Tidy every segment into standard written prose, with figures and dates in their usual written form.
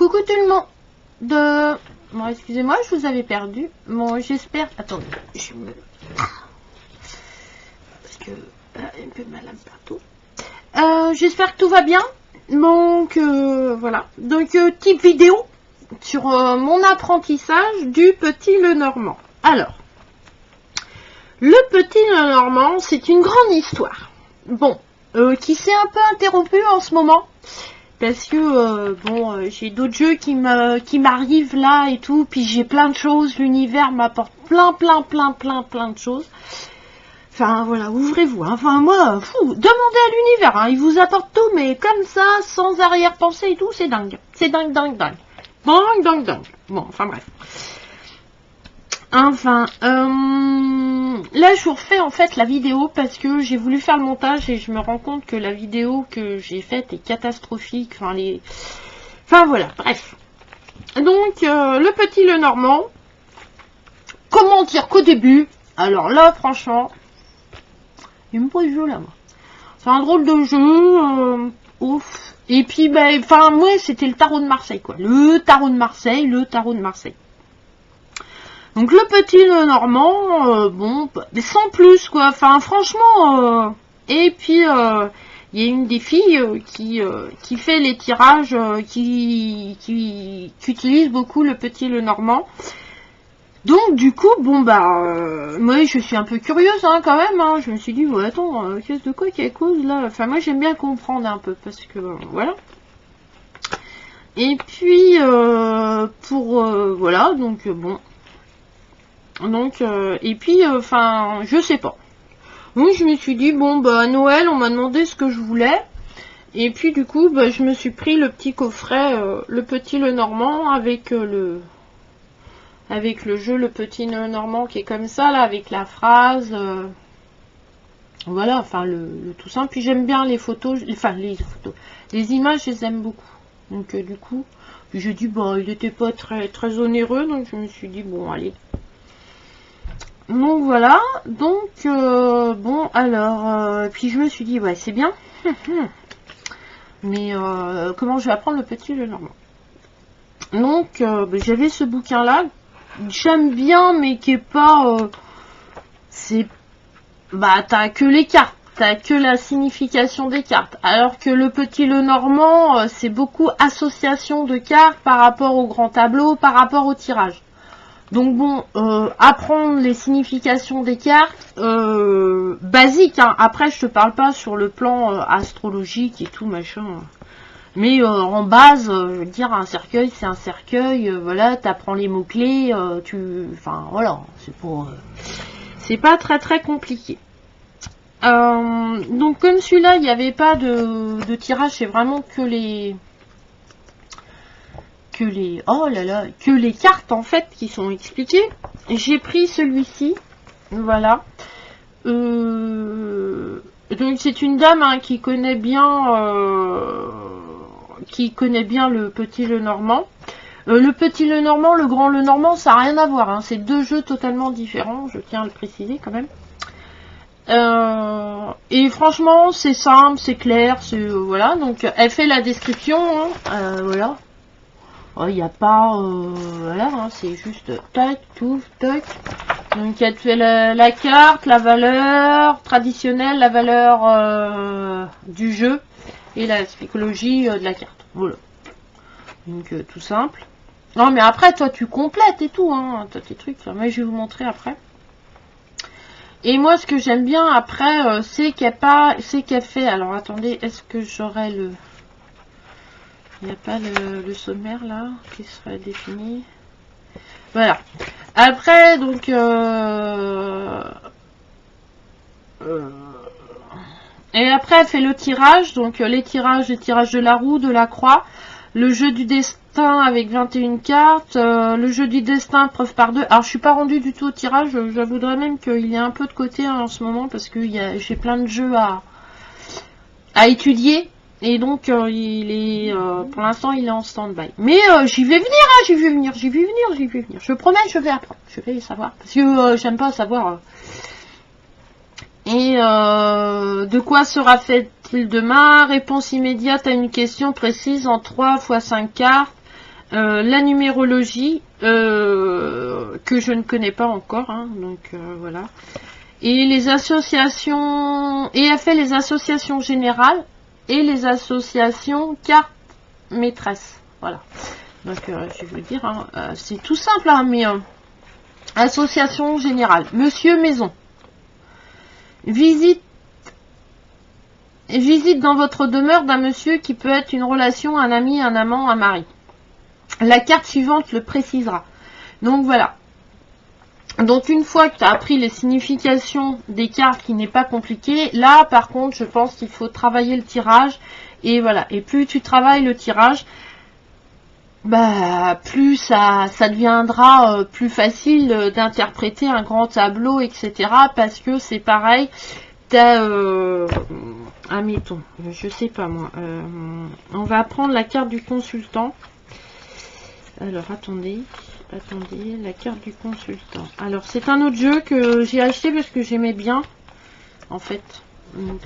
coucou tout le monde. Bon, excusez-moi, je vous avais perdu. Bon, j'espère... Attendez, je me... Parce que... un peu mal partout. J'espère que tout va bien. Donc, voilà. Donc, petite vidéo sur mon apprentissage du Petit Lenormand. Alors, le Petit Lenormand, c'est une grande histoire. Bon, qui s'est un peu interrompue en ce moment. Parce que, j'ai d'autres jeux qui m'arrivent là et tout. Puis j'ai plein de choses. L'univers m'apporte plein de choses. Enfin, voilà, ouvrez-vous. Hein. Enfin, moi, demandez à l'univers. Hein. Il vous apporte tout, mais comme ça, sans arrière-pensée et tout, c'est dingue. C'est dingue. Dingue. Bon, enfin bref. Enfin, là je vous refais en fait la vidéo parce que j'ai voulu faire le montage et je me rends compte que la vidéo que j'ai faite est catastrophique. Enfin voilà, bref. Donc, le Petit Lenormand, comment dire qu'au début, alors là franchement, il me pose jeu là, moi. C'est un drôle de jeu, ouf. Et puis, enfin, moi c'était le tarot de Marseille quoi. Le tarot de Marseille. Donc le Petit Lenormand, bon, sans plus quoi. Enfin franchement, et puis il y a une des filles qui fait les tirages, qui utilise beaucoup le Petit Lenormand. Donc du coup, bon moi je suis un peu curieuse hein, quand même. Hein. Je me suis dit, ouais, attends, qu'est-ce de quoi qu'elle cause là. Enfin moi j'aime bien comprendre un peu parce que voilà. Et puis voilà, donc bon. Donc, et puis, enfin, je sais pas. Donc, je me suis dit, bon, à Noël, on m'a demandé ce que je voulais. Et puis, du coup, je me suis pris le petit coffret, le Petit Lenormand, avec le jeu Le Petit Lenormand, qui est comme ça, là, avec la phrase. Voilà, enfin, le tout simple. Puis, j'aime bien les photos, enfin, les photos. Les images, je les aime beaucoup. Donc, du coup, j'ai dit, il n'était pas très onéreux. Donc, je me suis dit, bon, allez. Donc voilà, donc bon alors, puis je me suis dit ouais c'est bien, mais comment je vais apprendre le Petit Lenormand. Donc j'avais ce bouquin là, j'aime bien mais qui est pas, t'as que les cartes, t'as que la signification des cartes, alors que le Petit Lenormand c'est beaucoup association de cartes par rapport au grand tableau, par rapport au tirage. Donc bon, apprendre les significations des cartes, basique, hein. Après je te parle pas sur le plan astrologique et tout machin. Mais en base, je veux dire, un cercueil c'est un cercueil, voilà, t'apprends les mots-clés, enfin voilà, c'est pas très compliqué. Donc comme celui-là, il n'y avait pas de tirage, c'est vraiment que les cartes en fait qui sont expliquées. J'ai pris celui-ci, voilà. Donc c'est une dame hein, qui connaît bien le Petit Lenormand. Le Petit Lenormand, le Grand Lenormand, ça n'a rien à voir. Hein. C'est deux jeux totalement différents, je tiens à le préciser quand même. Et franchement, c'est simple, c'est clair, voilà. Donc elle fait la description, hein, voilà. Il n'y a pas, voilà, hein, c'est juste tac, tout, tac. Donc elle fait la carte, la valeur traditionnelle, la valeur du jeu et la psychologie de la carte. Voilà. Donc tout simple. Non mais après toi tu complètes et tout, hein, t'as tes trucs. Moi je vais vous montrer après. Et moi ce que j'aime bien après, c'est qu'elle fait. Alors attendez, est-ce que j'aurai le... Il n'y a pas le sommaire là qui serait défini. Voilà. Après, donc... et après, elle fait le tirage. Donc, les tirages de la roue, de la croix. Le jeu du destin avec 21 cartes. Le jeu du destin, preuve par 2. Alors, je suis pas rendue du tout au tirage. J'avouerais même qu'il y a un peu de côté hein, en ce moment. Parce que j'ai plein de jeux à étudier. Et donc, il est, pour l'instant, il est en stand-by. Mais j'y vais venir, hein, j'y vais venir. Je promets, je vais apprendre. Je vais savoir. Parce que j'aime pas savoir. Et de quoi sera fait-il demain? Réponse immédiate à une question précise en 3 x 5 cartes. la numérologie, que je ne connais pas encore, hein, donc voilà. Et les associations, et elle fait les associations générales et les associations cartes maîtresses. Voilà. Donc je vais vous dire, hein, c'est tout simple, hein, mais association générale. Monsieur Maison. Visite dans votre demeure d'un monsieur qui peut être une relation, un ami, un amant, un mari. La carte suivante le précisera. Donc voilà. Donc une fois que tu as appris les significations des cartes, qui n'est pas compliqué, là par contre je pense qu'il faut travailler le tirage. Et voilà. Et plus tu travailles le tirage, bah plus ça deviendra plus facile d'interpréter un grand tableau, etc. Parce que c'est pareil. T'as admettons, je sais pas moi. On va prendre la carte du consultant. Alors attendez, la carte du consultant. Alors c'est un autre jeu que j'ai acheté parce que j'aimais bien, en fait. Donc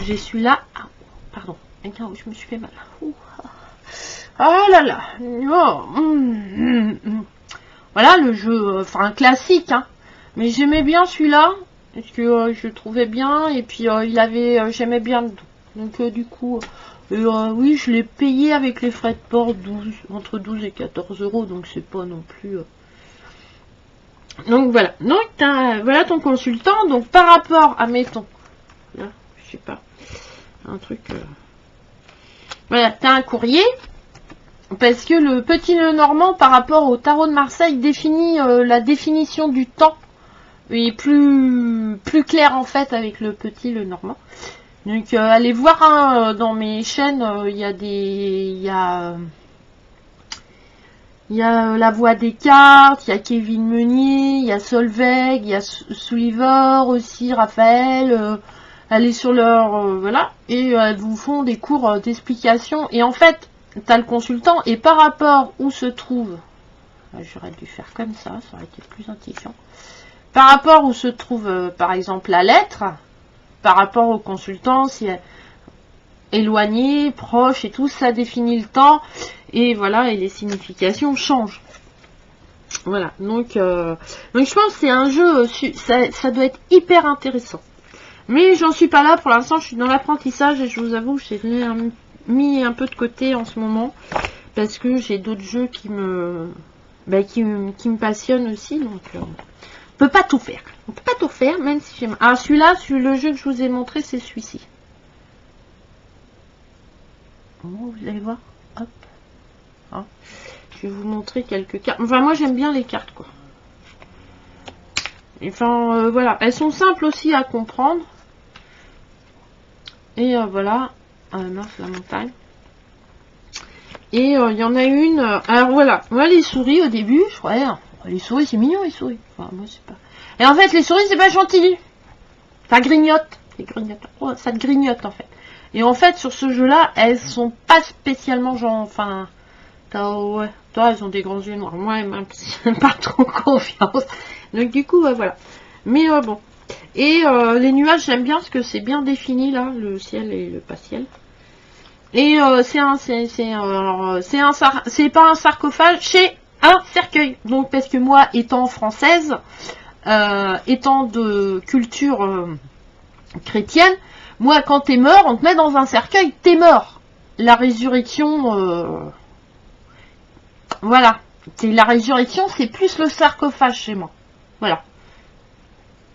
j'ai celui-là. Ah, pardon, je me suis fait mal. Ah là là. Oh. Voilà le jeu, enfin classique, hein. Mais j'aimais bien celui-là parce que je le trouvais bien et puis il avait, j'aimais bien le dos. Donc du coup. Oui, je l'ai payé avec les frais de port entre 12 et 14 euros, donc c'est pas non plus... Donc voilà, donc voilà ton consultant, donc par rapport à, mettons, là, je sais pas, un truc... Voilà, t'as un courrier, parce que le petit Lenormand, par rapport au tarot de Marseille, définit la définition du temps, et plus clair en fait avec le petit Lenormand. Donc allez voir, hein, dans mes chaînes, il y a la voix des cartes, il y a Kevin Meunier, il y a Solveig, il y a Sulliver aussi, Raphaël. Allez sur leur voilà, et elles vous font des cours d'explication. Et en fait, tu as le consultant, et par rapport où se trouve, j'aurais dû faire comme ça aurait été plus intelligent. Par rapport où se trouve par exemple la lettre, par rapport au consultant, si elle est éloigné, proche et tout, ça définit le temps. Et voilà, et les significations changent. Voilà, donc je pense que c'est un jeu, ça doit être hyper intéressant. Mais j'en suis pas là pour l'instant, je suis dans l'apprentissage et je vous avoue, j'ai mis un peu de côté en ce moment. Parce que j'ai d'autres jeux qui me passionnent aussi, donc... On peut pas tout faire. On peut pas tout faire, même si j'aime. Ah, celui-là, le jeu que je vous ai montré, c'est celui-ci. Oh, vous allez voir. Hop. Ah. Je vais vous montrer quelques cartes. Enfin, moi, j'aime bien les cartes, quoi. Enfin, voilà. Elles sont simples aussi à comprendre. Et voilà. Mince, la montagne. Et il y en a une. Alors, voilà. Moi, les souris, au début, je croyais... Les souris, c'est mignon, les souris. Enfin, moi, c'est pas... Et en fait, les souris, c'est pas gentil. Ça grignote. Oh, ça te grignote, en fait. Et en fait, sur ce jeu-là, elles sont pas spécialement genre... Enfin... Ouais. Toi, elles ont des grands yeux noirs. Moi, même si j'ai pas trop confiance. Donc, du coup, voilà. Mais bon. Et les nuages, j'aime bien parce que c'est bien défini, là. Le ciel et le pas ciel. Et c'est pas un sarcophage, c'est un cercueil. Donc parce que moi, étant française, étant de culture chrétienne, moi quand t'es mort, on te met dans un cercueil, t'es mort. La résurrection, voilà. La résurrection, c'est plus le sarcophage chez moi. Voilà.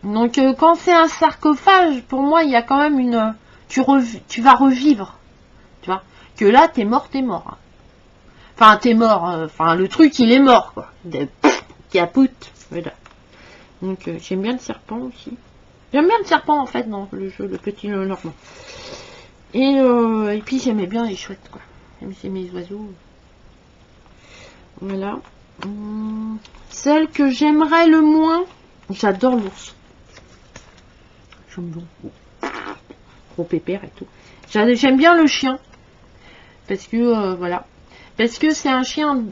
Donc quand c'est un sarcophage, pour moi, il y a quand même une... Tu vas revivre. Tu vois. Que là, t'es mort, hein. Enfin, t'es mort. Enfin, le truc, il est mort, quoi. Caput. Voilà. Donc, j'aime bien le serpent aussi. J'aime bien le serpent, en fait, dans le jeu, le petit Lenormand. Et puis, j'aimais bien les chouettes, quoi. J'aimais mes oiseaux. Voilà. Celle que j'aimerais le moins, j'adore l'ours. J'aime bien. Gros pépère et tout. J'aime bien le chien. Parce que, voilà. Parce que c'est un chien,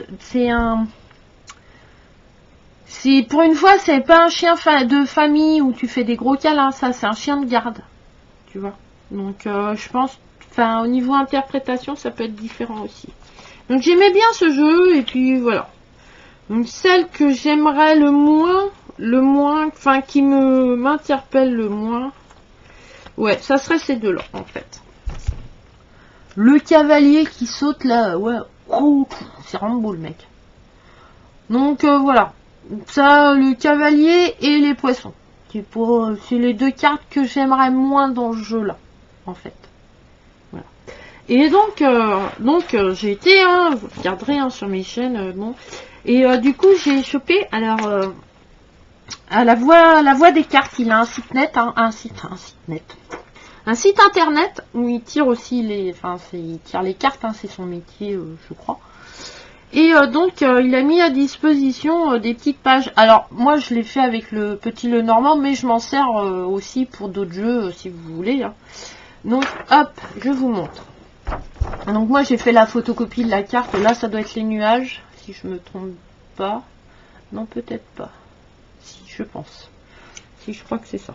pour une fois, c'est pas un chien de famille où tu fais des gros câlins, ça, c'est un chien de garde. Tu vois. Donc, je pense, enfin, au niveau interprétation, ça peut être différent aussi. Donc j'aimais bien ce jeu, et puis voilà. Donc celle que j'aimerais le moins, enfin qui m'interpelle le moins, ouais, ça serait ces deux-là, en fait. Le cavalier qui saute là, ouais, oh, c'est Rambo le mec. Donc voilà, ça, le cavalier et les poissons. C'est les deux cartes que j'aimerais moins dans ce jeu-là, en fait. Voilà. Et donc j'ai été, hein, vous regarderez hein, sur mes chaînes, bon. Et du coup j'ai chopé, alors, à la voix des cartes, il a un site net, hein, un site net. Un site internet où il tire aussi il tire les cartes, hein, c'est son métier, je crois. Et donc il a mis à disposition des petites pages. Alors moi je l'ai fait avec le petit Lenormand, mais je m'en sers aussi pour d'autres jeux si vous voulez. Hein. Donc hop, je vous montre. Donc moi j'ai fait la photocopie de la carte. Là ça doit être les nuages, si je me trompe pas. Non, peut-être pas. Si, je pense. Si, je crois que c'est ça.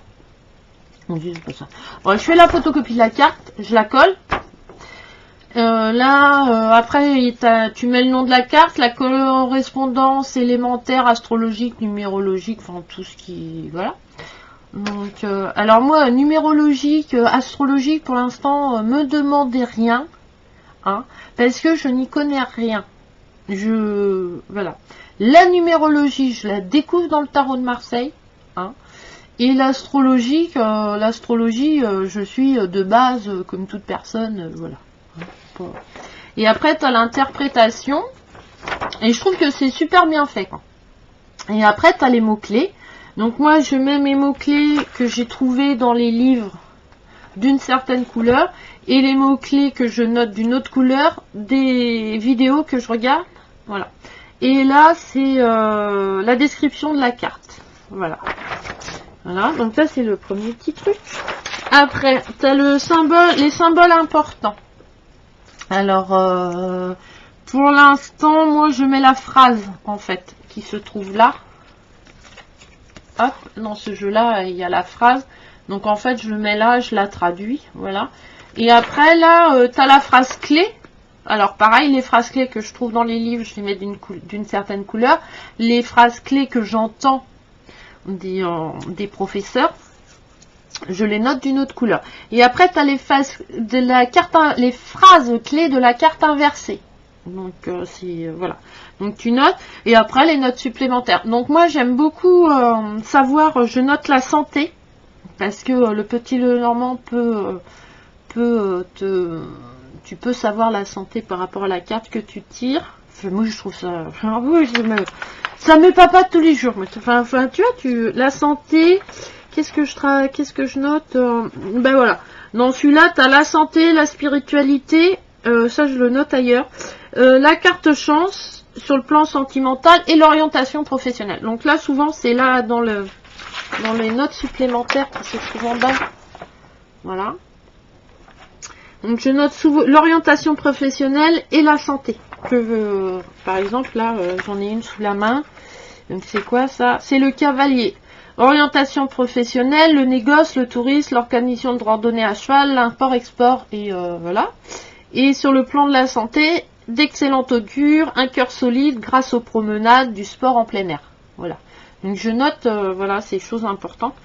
Mon Dieu, c'est pas ça. Bon, je fais la photocopie de la carte, je la colle. Après, tu mets le nom de la carte, la correspondance élémentaire, astrologique, numérologique, enfin tout ce qui... Voilà. Donc, alors moi, numérologique, astrologique, pour l'instant, me demandez rien. Hein, parce que je n'y connais rien. Voilà. La numérologie, je la découvre dans le tarot de Marseille. Hein. Et l'astrologie, je suis de base, comme toute personne, voilà. Et après, tu as l'interprétation. Et je trouve que c'est super bien fait. Quoi. Et après, tu as les mots-clés. Donc moi, je mets mes mots-clés que j'ai trouvés dans les livres d'une certaine couleur. Et les mots-clés que je note d'une autre couleur des vidéos que je regarde. Voilà. Et là, c'est la description de la carte. Voilà. Voilà, donc ça, c'est le premier petit truc. Après, tu as les symboles importants. Alors, pour l'instant, moi, je mets la phrase, en fait, qui se trouve là. Hop, dans ce jeu-là, il y a la phrase. Donc, en fait, je le mets là, je la traduis, voilà. Et après, là, tu as la phrase clé. Alors, pareil, les phrases clés que je trouve dans les livres, je les mets d'une certaine couleur. Les phrases clés que j'entends des professeurs, je les note d'une autre couleur. Et après, tu as les phrases clés de la carte inversée. Donc, voilà. Donc, tu notes. Et après, les notes supplémentaires. Donc, moi, j'aime beaucoup savoir, je note la santé. Parce que le petit Lenormand tu peux savoir la santé par rapport à la carte que tu tires. Enfin, moi, je trouve ça... Enfin, oui, ça me papote tous les jours. Enfin, tu vois, la santé... Qu'est-ce que je note Ben voilà. Dans celui-là, tu as la santé, la spiritualité. Ça, je le note ailleurs. La carte chance sur le plan sentimental et l'orientation professionnelle. Donc là, souvent, c'est là dans les notes supplémentaires qui se trouvent en bas. Voilà. Donc je note souvent l'orientation professionnelle et la santé. Par exemple, là, j'en ai une sous la main. Donc c'est quoi ça? C'est le cavalier. Orientation professionnelle, le négoce, le tourisme, l'organisation de randonnée à cheval, l'import-export et voilà. Et sur le plan de la santé, d'excellent augure, un cœur solide grâce aux promenades, du sport en plein air. Voilà. Donc je note voilà ces choses importantes.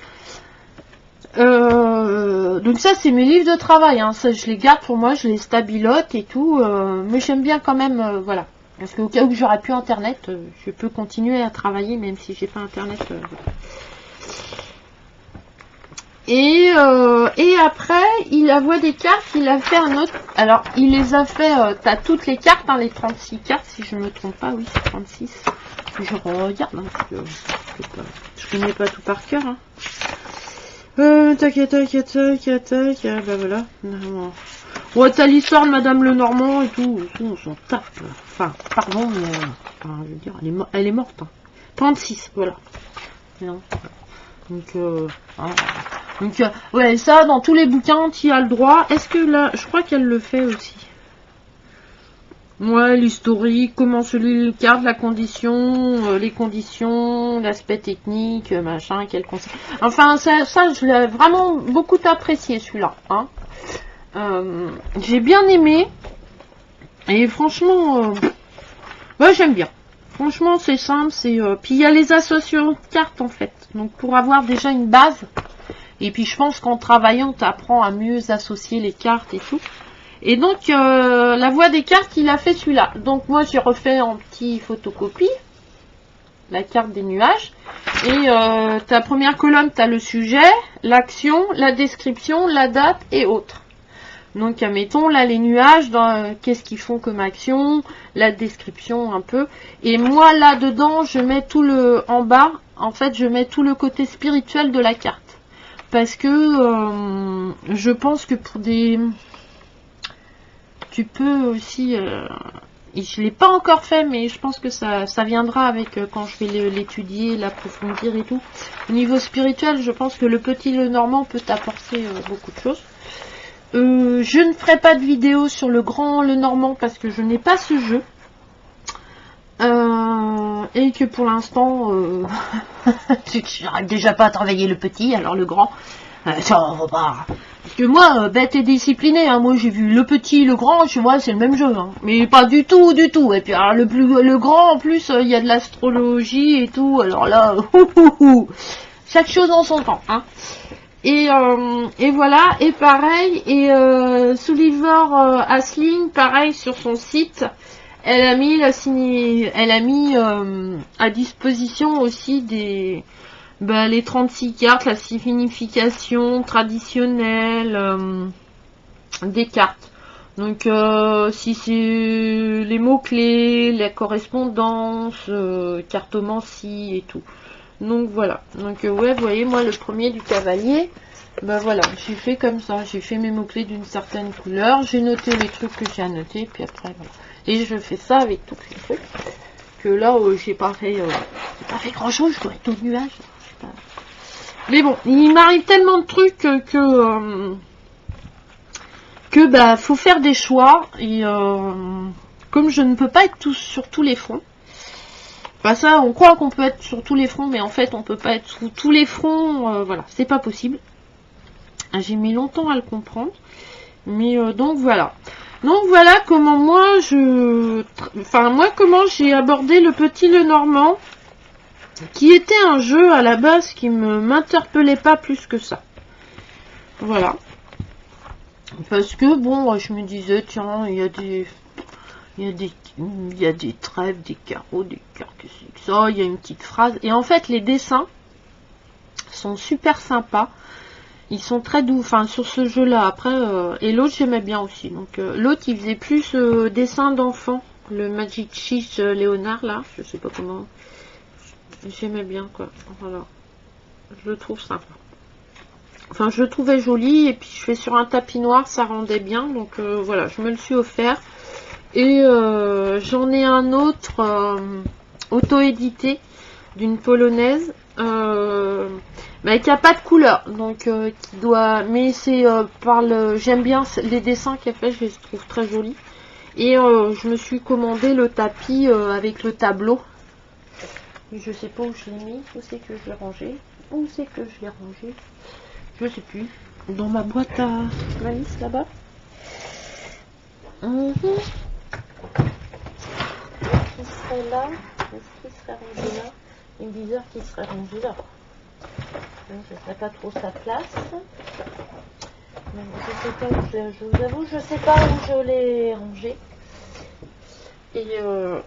Donc ça c'est mes livres de travail. Hein. Ça je les garde pour moi, je les stabilote et tout. Mais j'aime bien quand même voilà. Parce qu'au cas où j'aurais plus internet, je peux continuer à travailler même si j'ai pas internet. Et après, il a voix des cartes, il a fait un autre. Alors, il les a fait, t'as toutes les cartes, hein, les 36 cartes, si je ne me trompe pas, oui, c'est 36. Je regarde, hein, parce que je connais pas tout par cœur. Hein. Tac, bah voilà. Ouais, t'as l'histoire de Madame Lenormand et tout, on s'en tape. Enfin, pardon, mais, enfin, je veux dire, elle est morte. Hein. 36, voilà. Non. Donc, ouais, ça, dans tous les bouquins, tu as le droit. Est-ce que là, je crois qu'elle le fait aussi. Ouais, l'historique, comment se lit le carte, la condition, les conditions, l'aspect technique, machin, quel conseil. Enfin, ça je l'ai vraiment beaucoup apprécié, celui-là. Hein. J'ai bien aimé. Et franchement, ouais, j'aime bien. Franchement, c'est simple. Puis il y a les associations de cartes en fait. Donc pour avoir déjà une base. Et puis je pense qu'en travaillant, tu apprends à mieux associer les cartes et tout. Et donc la voix des cartes, il a fait celui-là. Donc moi j'ai refait en petit photocopie la carte des nuages. Et ta première colonne, tu as le sujet, l'action, la description, la date et autres. Donc admettons là les nuages, qu'est-ce qu'ils font comme action, la description un peu. Et moi là dedans, je mets tout le en bas, en fait je mets tout le côté spirituel de la carte. Parce que je pense que pour des... Tu peux aussi... je ne l'ai pas encore fait, mais je pense que ça viendra avec quand je vais l'étudier, l'approfondir et tout. Au niveau spirituel, je pense que le petit Lenormand peut apporter beaucoup de choses. Je ne ferai pas de vidéo sur le grand Lenormand parce que je n'ai pas ce jeu. Et que pour l'instant, j'arrive déjà pas à travailler le petit, alors le grand, ça va pas. Parce que moi, bête et discipliné, hein, moi j'ai vu le petit, le grand, chez moi c'est le même jeu, hein, mais pas du tout, du tout. Et puis alors le grand en plus, il y a de l'astrologie et tout, alors là, chaque chose en son temps, hein. Et voilà, et pareil, et Sulliver Asling, pareil sur son site. Elle a mis à disposition aussi les 36 cartes, la signification traditionnelle des cartes. Donc si c'est les mots-clés, la correspondance, cartomancie et tout. Donc voilà. Donc ouais, vous voyez, moi le premier du cavalier, voilà, j'ai fait comme ça. J'ai fait mes mots-clés d'une certaine couleur, j'ai noté les trucs que j'ai à noter, puis après voilà. Et je fais ça avec tous les trucs. Que là, j'ai pas fait grand chose, je dois être au nuage. Mais bon, il m'arrive tellement de trucs que faut faire des choix. Et comme je ne peux pas être sur tous les fronts, ça, on croit qu'on peut être sur tous les fronts, mais en fait, on peut pas être sur tous les fronts. Voilà, c'est pas possible. J'ai mis longtemps à le comprendre. Mais donc voilà. Donc voilà comment comment j'ai abordé le petit Lenormand, qui était un jeu à la base qui m'interpellait pas plus que ça. Voilà. Parce que bon, je me disais, tiens, il y a des trèfles, des carreaux, des cartes, que c'est que ça, il y a une petite phrase. Et en fait, les dessins sont super sympas. Ils sont très doux, enfin sur ce jeu-là. Après, et l'autre j'aimais bien aussi. Donc l'autre il faisait plus dessin d'enfant, le Magic Cheese Léonard là, je sais pas comment. J'aimais bien quoi. Voilà, je le trouve sympa. Enfin je le trouvais joli et puis je fais sur un tapis noir, ça rendait bien. Donc voilà, je me le suis offert. Et j'en ai un autre auto-édité d'une polonaise. Qui a pas de couleur, donc qui doit, mais c'est j'aime bien les dessins qu'elle fait, je les trouve très jolis. Et je me suis commandé le tapis avec le tableau. Je sais pas où je l'ai mis, où c'est que je l'ai rangé, je sais plus. Dans ma boîte à malice là-bas. Qui serait là? Est-ce qu'il serait rangé là? Une bizarre qui serait rangé là. Donc, ce serait pas trop sa place. Donc, je sais pas où je vous avoue, je sais pas où je l'ai rangé.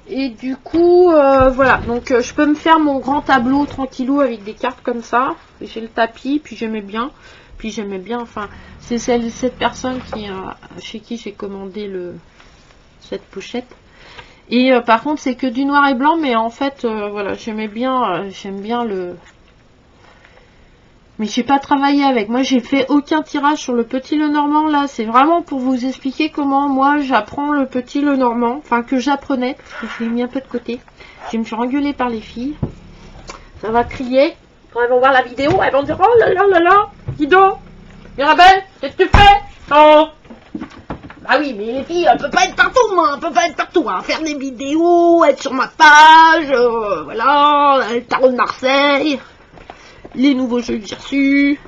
Et du coup, voilà. Donc, je peux me faire mon grand tableau tranquillou avec des cartes comme ça. J'ai le tapis, puis j'aimais bien. Enfin, c'est cette personne chez qui j'ai commandé cette pochette. Et par contre, c'est que du noir et blanc, mais en fait, voilà, j'aime bien le... Mais j'ai pas travaillé avec. Moi, j'ai fait aucun tirage sur le petit Lenormand, là. C'est vraiment pour vous expliquer comment, moi, j'apprends le petit Lenormand. Enfin, que j'apprenais, parce que je l'ai mis un peu de côté. Je me suis engueulée par les filles. Ça va crier. Quand elles vont voir la vidéo, elles vont dire, oh là là là là, dis donc, Mirabelle, qu'est-ce que tu fais? Oh. Bah oui, mais les filles, elles peuvent pas être partout, moi, elles peuvent pas être partout, hein. Faire des vidéos, être sur ma page, voilà, le tarot de Marseille, les nouveaux jeux que j'ai reçus.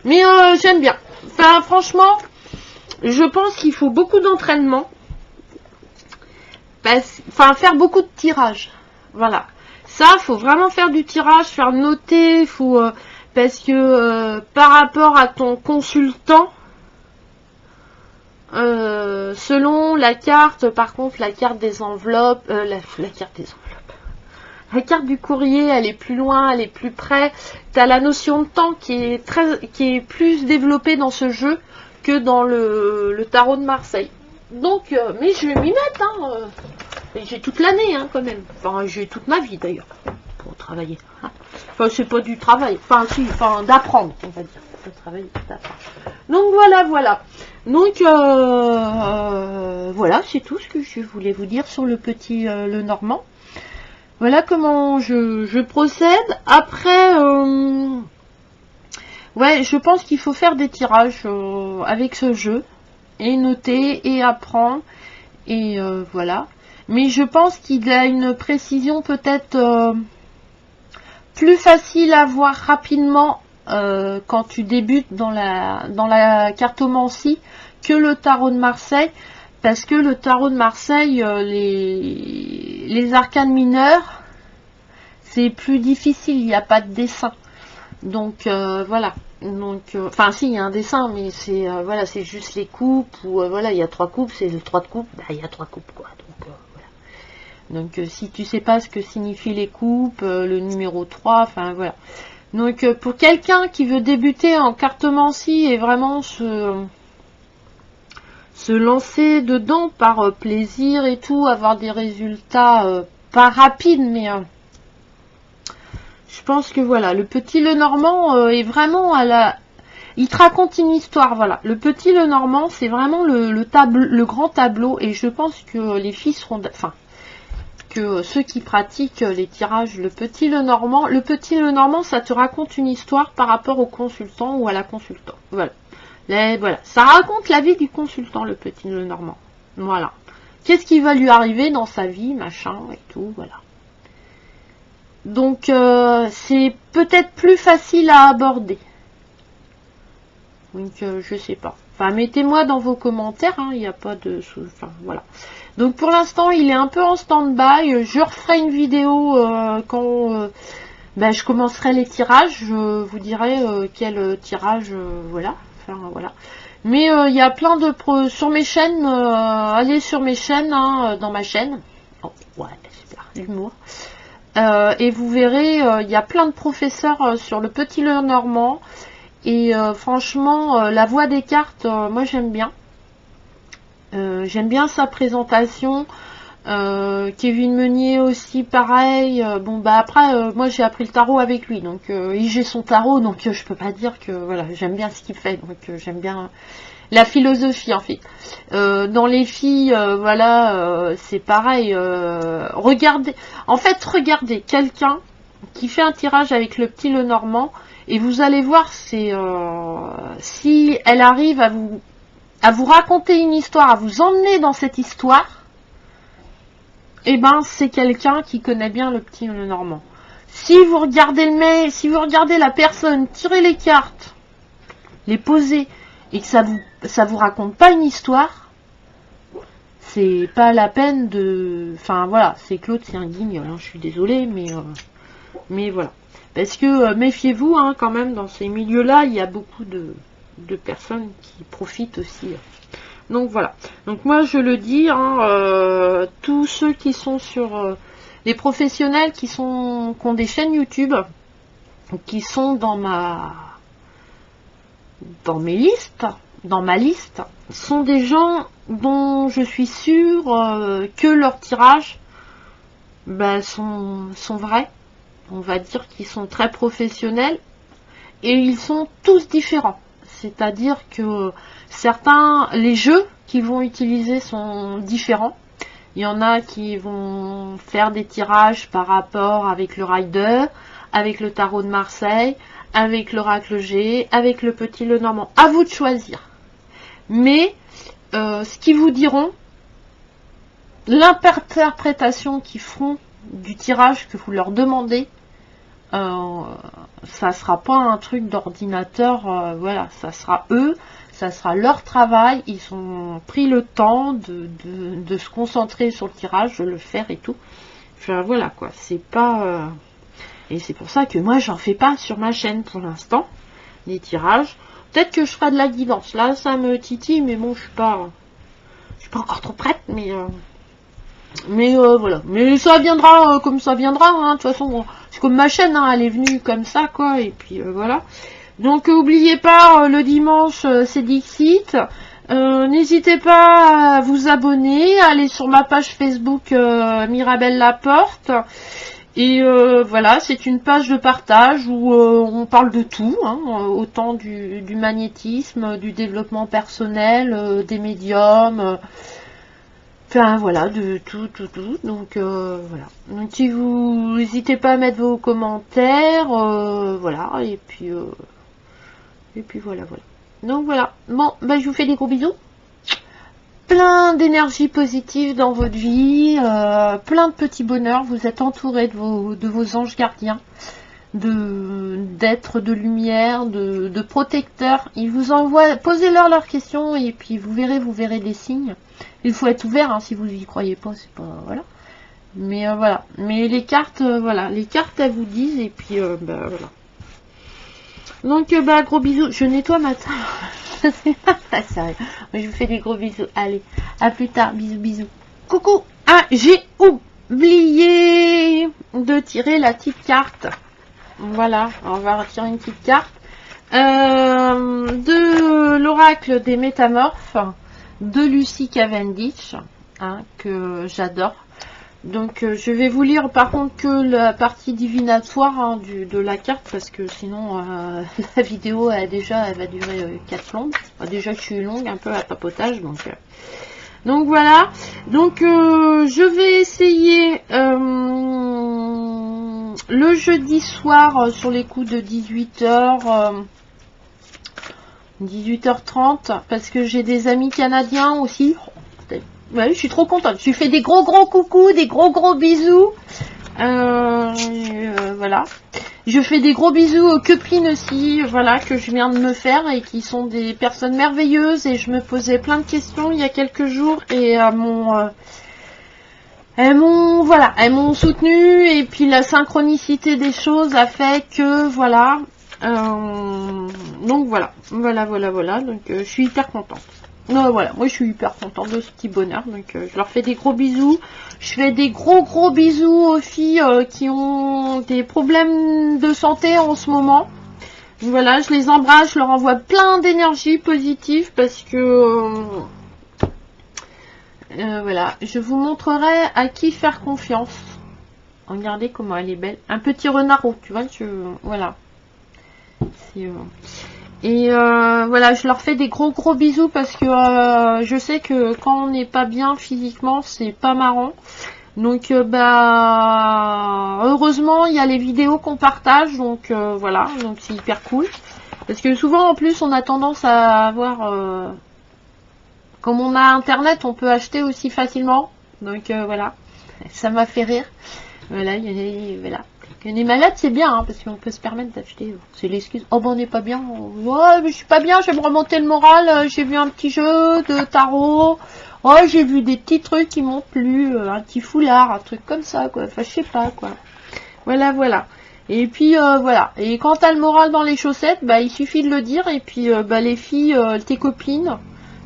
Mais j'aime bien. Enfin, franchement, je pense qu'il faut beaucoup d'entraînement enfin, faire beaucoup de tirages. Voilà. Ça, faut vraiment faire du tirage, faire noter, faut parce que par rapport à ton consultant, selon la carte, par contre, la carte des enveloppes, la carte des enveloppes, la carte du courrier, elle est plus loin, elle est plus près. T'as la notion de temps qui est plus développée dans ce jeu que dans le tarot de Marseille. Donc, mais je vais m'y mettre, hein. Et j'ai toute l'année, hein, quand même. Enfin, j'ai toute ma vie d'ailleurs pour travailler. Hein. Enfin, c'est pas du travail. Enfin, si, enfin, d'apprendre, on va dire. De travailler, d'apprendre. Donc voilà. Donc voilà, c'est tout ce que je voulais vous dire sur le petit le Normand. Voilà comment je procède. Après, ouais, je pense qu'il faut faire des tirages avec ce jeu et noter et apprendre et voilà. Mais je pense qu'il a une précision peut-être plus facile à voir rapidement quand tu débutes dans la cartomancie que le tarot de Marseille, parce que le tarot de Marseille, les arcanes mineurs, c'est plus difficile, il n'y a pas de dessin. Donc voilà. Donc, enfin si, il y a un dessin, mais c'est voilà, c'est juste les coupes, ou voilà, il y a 3 coupes, c'est le 3 de coupe, bah, il y a 3 coupes quoi. Donc voilà. Donc si tu sais pas ce que signifient les coupes, le numéro 3, enfin voilà. Donc pour quelqu'un qui veut débuter en cartomancie et vraiment se lancer dedans par plaisir et tout, avoir des résultats pas rapides, mais je pense que voilà, le petit Lenormand est vraiment à la... Il te raconte une histoire, voilà. Le petit Lenormand, c'est vraiment le grand tableau, et je pense que les filles seront... Enfin, que ceux qui pratiquent les tirages, le petit Lenormand, ça te raconte une histoire par rapport au consultant ou à la consultante. Voilà. Voilà. Ça raconte la vie du consultant, le petit Lenormand. Voilà. Qu'est-ce qui va lui arriver dans sa vie, machin, et tout, voilà. Donc, c'est peut-être plus facile à aborder. Donc, je sais pas. Enfin, mettez-moi dans vos commentaires, hein, il n'y a pas de... Enfin, voilà. Donc, pour l'instant, il est un peu en stand-by. Je referai une vidéo quand je commencerai les tirages. Je vous dirai quel tirage, voilà. Enfin, voilà. Mais il y a plein de... sur mes chaînes, allez sur mes chaînes, hein, dans ma chaîne. Oh, ouais, super, l'humour. Et vous verrez, il y a plein de professeurs sur le petit Lenormand. Et franchement, la voix des cartes, moi j'aime bien. J'aime bien sa présentation. Kevin Meunier aussi, pareil. Bon bah après, moi j'ai appris le tarot avec lui, donc j'ai son tarot, donc je peux pas dire que voilà, j'aime bien ce qu'il fait. Donc j'aime bien la philosophie en fait. Dans les filles, voilà, c'est pareil. Regardez quelqu'un qui fait un tirage avec le petit Lenormand. Et vous allez voir, c'est si elle arrive à vous raconter une histoire, à vous emmener dans cette histoire, et ben c'est quelqu'un qui connaît bien le petit Lenormand. Si vous regardez la personne tirer les cartes, les poser, et que ça vous raconte pas une histoire, c'est pas la peine de... Enfin voilà, c'est Claude, c'est un guignol, hein, je suis désolée, mais voilà. Parce que méfiez-vous, hein, quand même, dans ces milieux-là, il y a beaucoup de personnes qui profitent aussi. Donc voilà. Donc moi, je le dis, hein, tous ceux qui sont sur... les professionnels qui ont des chaînes YouTube, qui sont dans ma liste, sont des gens dont je suis sûre que leurs tirages sont vrais. On va dire qu'ils sont très professionnels et ils sont tous différents. C'est-à-dire que les jeux qu'ils vont utiliser sont différents. Il y en a qui vont faire des tirages par rapport avec le Rider, avec le tarot de Marseille, avec l'oracle G, avec le petit Lenormand. À vous de choisir. Mais ce qu'ils vous diront, l'interprétation qu'ils feront du tirage que vous leur demandez, ça sera pas un truc d'ordinateur, voilà, ça sera eux, ça sera leur travail, ils ont pris le temps de se concentrer sur le tirage, de le faire et tout. Enfin voilà quoi, c'est pas... Et c'est pour ça que moi j'en fais pas sur ma chaîne pour l'instant, les tirages. Peut-être que je ferai de la guidance, là ça me titille, mais bon je suis pas encore trop prête, mais voilà. Mais ça viendra comme ça viendra, hein. De toute façon, bon, c'est comme ma chaîne, hein, elle est venue comme ça, quoi, et puis voilà. Donc, n'oubliez pas, le dimanche, c'est Dixit. N'hésitez pas à vous abonner, à aller sur ma page Facebook Mirabelle Laporte. Et voilà, c'est une page de partage où on parle de tout, hein, autant du magnétisme, du développement personnel, des médiums... Enfin voilà, de tout. Donc voilà. Donc si vous n'hésitez pas à mettre vos commentaires, voilà, et puis voilà. Donc voilà. Bon, bah je vous fais des gros bisous. Plein d'énergie positive dans votre vie, plein de petits bonheurs. Vous êtes entouré de vos anges gardiens, d'êtres de lumière, de protecteurs. Ils vous envoient, posez-leur leurs questions et puis vous verrez des signes. Il faut être ouvert, hein, si vous y croyez pas, c'est pas... Voilà. Mais voilà. Mais les cartes, voilà. Les cartes, elles vous disent, et puis, bah, voilà. Donc, bah, gros bisous. Je nettoie ma table. Pas sérieux. Je vous fais des gros bisous. Allez, à plus tard. Bisous. Coucou. Ah, j'ai oublié de tirer la petite carte. Voilà. On va retirer une petite carte. De l'oracle des métamorphes. De Lucy Cavendish, hein, que j'adore. Donc je vais vous lire par contre que la partie divinatoire, hein, de la carte, parce que sinon la vidéo elle va durer 4 plombes. Déjà que je suis longue un peu à papotage, donc voilà. Donc je vais essayer le jeudi soir sur les coups de 18h. 18h30 parce que j'ai des amis canadiens aussi. Ouais, je suis trop contente. Je lui fais des gros coucou, des gros bisous. Voilà. Je fais des gros bisous aux copines aussi, voilà, que je viens de me faire et qui sont des personnes merveilleuses. Et je me posais plein de questions il y a quelques jours et elles m'ont soutenu, et puis la synchronicité des choses a fait que voilà. Donc voilà. Donc je suis hyper contente. Voilà, moi je suis hyper contente de ce petit bonheur. Donc je leur fais des gros bisous. Je fais des gros bisous aux filles qui ont des problèmes de santé en ce moment. Voilà, je les embrasse, je leur envoie plein d'énergie positive parce que voilà, je vous montrerai à qui faire confiance. Regardez comment elle est belle. Un petit renard, tu vois, voilà. Et voilà, je leur fais des gros bisous parce que je sais que quand on n'est pas bien physiquement, c'est pas marrant. Donc bah heureusement il y a les vidéos qu'on partage, donc voilà, donc c'est hyper cool. Parce que souvent en plus on a tendance à avoir comme on a internet, on peut acheter aussi facilement. Donc voilà, ça m'a fait rire. Voilà, voilà. Quand on est malade, c'est bien, hein, parce qu'on peut se permettre d'acheter. C'est l'excuse. Oh, ben on n'est pas bien. Ouais, mais je suis pas bien, je vais me remonter le moral. J'ai vu un petit jeu de tarot. Oh, j'ai vu des petits trucs qui m'ont plu. Un petit foulard, un truc comme ça, quoi. Enfin, je sais pas, quoi. Voilà. Et puis, voilà. Et quand t'as le moral dans les chaussettes, bah, il suffit de le dire. Et puis, bah, les filles, tes copines,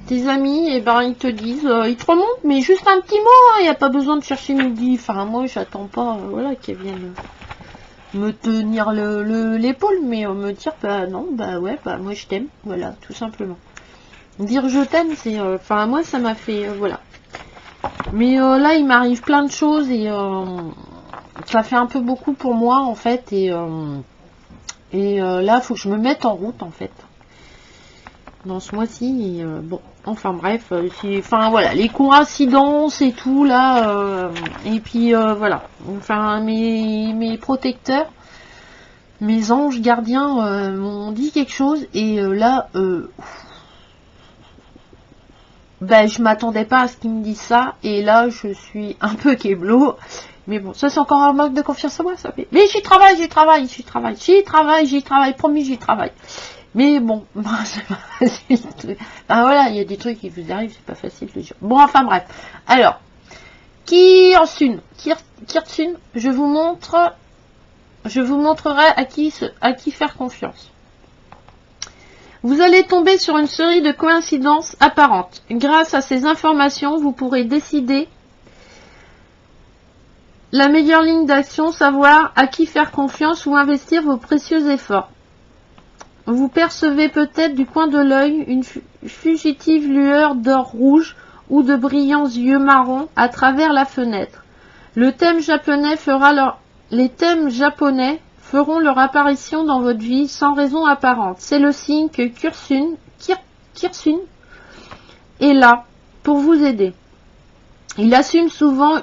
tes amis, et ben, ils te disent, ils te remontent, mais juste un petit mot, il n'y a pas besoin de chercher midi. Enfin, moi, j'attends pas, voilà, qu'elles viennent me tenir l'épaule, mais me dire bah non, bah ouais, bah moi je t'aime, voilà, tout simplement. Dire je t'aime, c'est enfin moi ça m'a fait voilà. Mais là il m'arrive plein de choses et ça fait un peu beaucoup pour moi en fait, et là faut que je me mette en route en fait dans ce mois-ci, et bon, enfin bref, enfin voilà, les coïncidences et tout là, et puis voilà, enfin mes protecteurs, mes anges gardiens m'ont dit quelque chose, et là ben, je m'attendais pas à ce qu'ils me disent ça. Et là, je suis un peu kéblo. Mais bon, ça c'est encore un manque de confiance en moi, ça fait. Mais j'y travaille, promis, j'y travaille. Mais bon, ben, c'est pas facile. Ben voilà, il y a des trucs qui vous arrivent, c'est pas facile de dire. Bon, enfin bref. Alors, Kirsun, je vous montrerai à qui faire confiance. Vous allez tomber sur une série de coïncidences apparentes. Grâce à ces informations, vous pourrez décider la meilleure ligne d'action, savoir à qui faire confiance ou investir vos précieux efforts. Vous percevez peut-être du coin de l'œil une fugitive lueur d'or rouge ou de brillants yeux marrons à travers la fenêtre. Les thèmes japonais feront leur apparition dans votre vie sans raison apparente. C'est le signe que Kirsun est là pour vous aider. Il assume souvent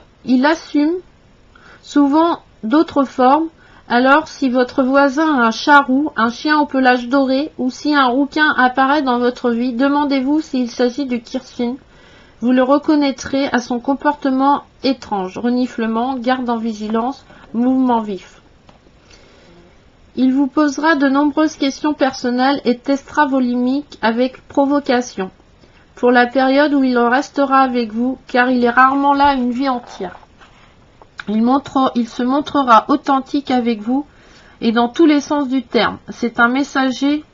d'autres formes. Alors, si votre voisin a un charroux, un chien au pelage doré, ou si un rouquin apparaît dans votre vie, demandez-vous s'il s'agit de Kirsun. Vous le reconnaîtrez à son comportement étrange, reniflement, garde en vigilance, mouvement vif. Il vous posera de nombreuses questions personnelles et testera vos limites avec provocation, pour la période où il restera avec vous, car il est rarement là une vie entière. Il se montrera authentique avec vous et dans tous les sens du terme. C'est un messager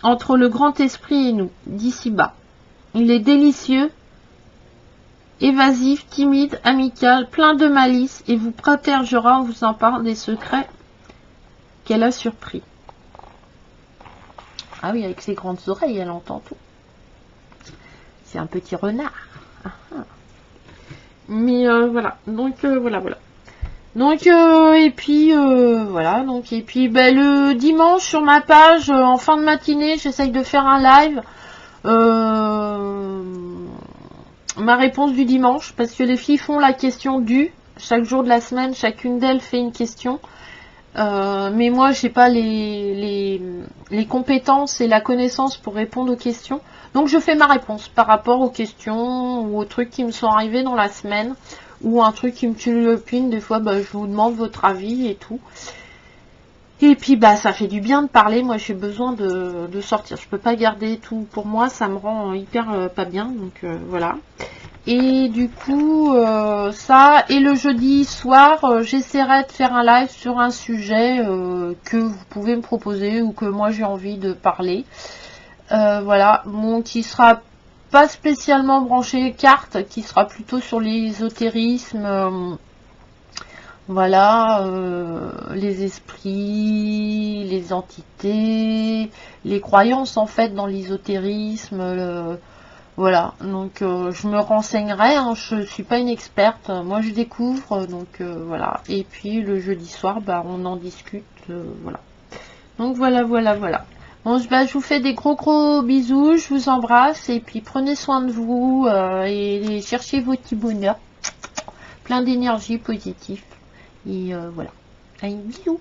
entre le grand esprit et nous, d'ici bas. Il est délicieux, évasif, timide, amical, plein de malice et vous protégera en vous en parlant des secrets qu'elle a surpris. Ah oui, avec ses grandes oreilles, elle entend tout. C'est un petit renard. Mais voilà, donc voilà. Donc et puis voilà, donc et puis ben, le dimanche sur ma page en fin de matinée, j'essaye de faire un live. Ma réponse du dimanche, parce que les filles font la question du chaque jour de la semaine, chacune d'elles fait une question. Mais moi j'ai pas les compétences et la connaissance pour répondre aux questions, donc je fais ma réponse par rapport aux questions ou aux trucs qui me sont arrivés dans la semaine ou un truc qui me tue le pin. Des fois bah, je vous demande votre avis et tout, et puis bah ça fait du bien de parler. Moi j'ai besoin de sortir, je peux pas garder tout pour moi, ça me rend hyper pas bien, donc voilà. Et du coup, ça, et le jeudi soir, j'essaierai de faire un live sur un sujet que vous pouvez me proposer ou que moi j'ai envie de parler. Voilà, bon, qui sera pas spécialement branché cartes, qui sera plutôt sur l'ésotérisme, voilà, les esprits, les entités, les croyances en fait dans l'ésotérisme, voilà, donc je me renseignerai, hein, je suis pas une experte, moi je découvre, donc voilà. Et puis le jeudi soir, bah, on en discute, voilà. Donc voilà. Bon, bah, je vous fais des gros bisous, je vous embrasse, et puis prenez soin de vous, et cherchez vos petits bonheurs, plein d'énergie positive, et voilà. Allez, bisous.